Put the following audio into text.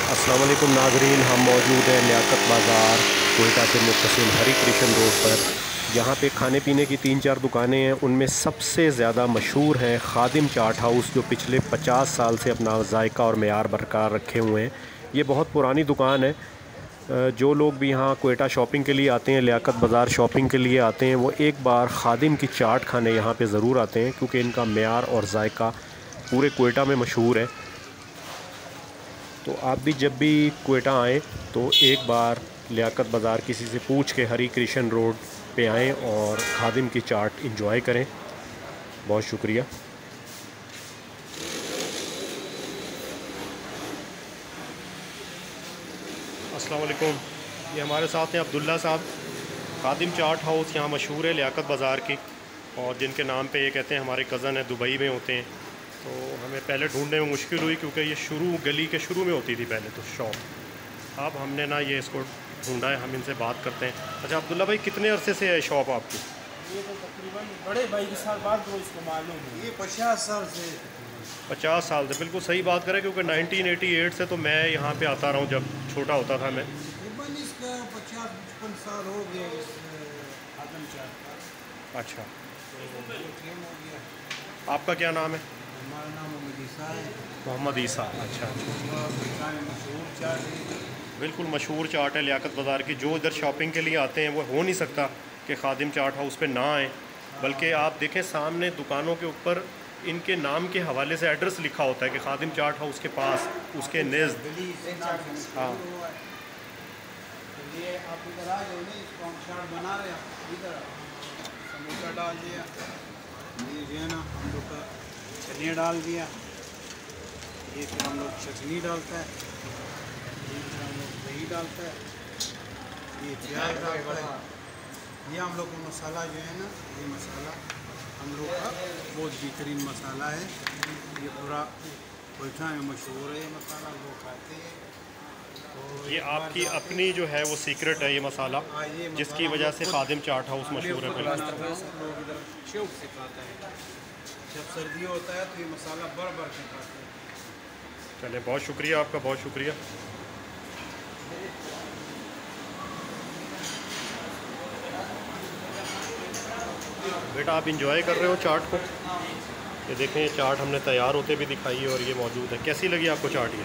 अस्सलाम वालेकुम नाज़रीन, हम मौजूद हैं लियाकत बाज़ार कोयटा से मुत्तसिल हरी कृष्ण रोड पर। यहाँ पे खाने पीने की 3-4 दुकानें हैं। उनमें सबसे ज़्यादा मशहूर हैं खादिम चाट हाउस, जो पिछले 50 साल से अपना जायका और मेयार बरकरार रखे हुए हैं। ये बहुत पुरानी दुकान है। जो लोग भी यहाँ कोयटा शॉपिंग के लिए आते हैं, लियाकत बाज़ार शॉपिंग के लिए आते हैं, वो एक बार खादिम की चाट खाने यहाँ पे ज़रूर आते हैं, क्योंकि इनका मेयार और जायका पूरे कोयटा में मशहूर है। तो आप भी जब भी कोयटा आएँ तो एक बार लियाकत बाज़ार किसी से पूछ के हरी कृष्ण रोड पे आएँ और खादिम की चाट इंजॉय करें। बहुत शुक्रिया। अस्सलाम वालेकुम। ये हमारे साथ हैं अब्दुल्ला साहब। खादिम चाट हाउस यहाँ मशहूर है लियाकत बाज़ार की, और जिनके नाम पे ये कहते हैं हमारे कज़न है, दुबई में होते हैं। तो हमें पहले ढूंढने में मुश्किल हुई, क्योंकि ये गली के शुरू में होती थी पहले तो शॉप। अब हमने ना ये इसको ढूंढा है, हम इनसे बात करते हैं। अच्छा अब्दुल्ला भाई, कितने अरसे से है शॉप आपकी? ये तो तकरीबन बड़े भाई के साल बाद तो इसको मालूम है, ये 50 साल से। 50 साल से, बिल्कुल सही बात करें, क्योंकि 1988 से तो मैं यहाँ पे आता रहा हूँ, जब छोटा होता था मैं। तकरीबन इसका 50-55 साल हो गया इस आदम चाट का। अच्छा, हो गया। आपका क्या नाम है? हमारा नाम मोहम्मद ईसा है। मोहम्मद ईसा। अच्छा, मशहूर चाट है। बिल्कुल मशहूर चाट है लियाकत बाज़ार की। जो इधर शॉपिंग के लिए आते हैं वो हो नहीं सकता कि खादिम चाट हाउस पे ना आए। बल्कि आप देखें सामने दुकानों के ऊपर इनके नाम के हवाले से एड्रेस लिखा होता है कि खादिम चाट हाउस के पास, उसके नेज़। हाँ, ये आप इधर आ जाओ ना, इसको हम चाट बना रहे हैं। इधर समोसा डाल दिया, ये जो है ना हम लोग का चटनी डाल दिया, ये फिर हम लोग चटनी डालता है, ये फिर हम लोग दही डालता है, ये प्याज डालता है। ये हम लोग का मसाला जो है ना, ये मसाला हम लोग का बहुत बेहतरीन मसाला है। ये पूरा कोयटा में मशहूर है, ये मसाला लोग खाते हैं। तो ये आपकी अपनी जो है वो सीक्रेट है ये मसाला, जिसकी वजह से खादिम चाट हाउस मशहूर है। लोग इधर शौक से खाते हैं। जब सर्दी होता है तो ये मसाला भर भर के खाते हैं। चले, बहुत शुक्रिया आपका, बहुत शुक्रिया। बेटा आप इंजॉय कर रहे हो चाट को? ये देखें, ये चाट हमने तैयार होते भी दिखाई है और ये मौजूद है। कैसी लगी आपको चाट ये?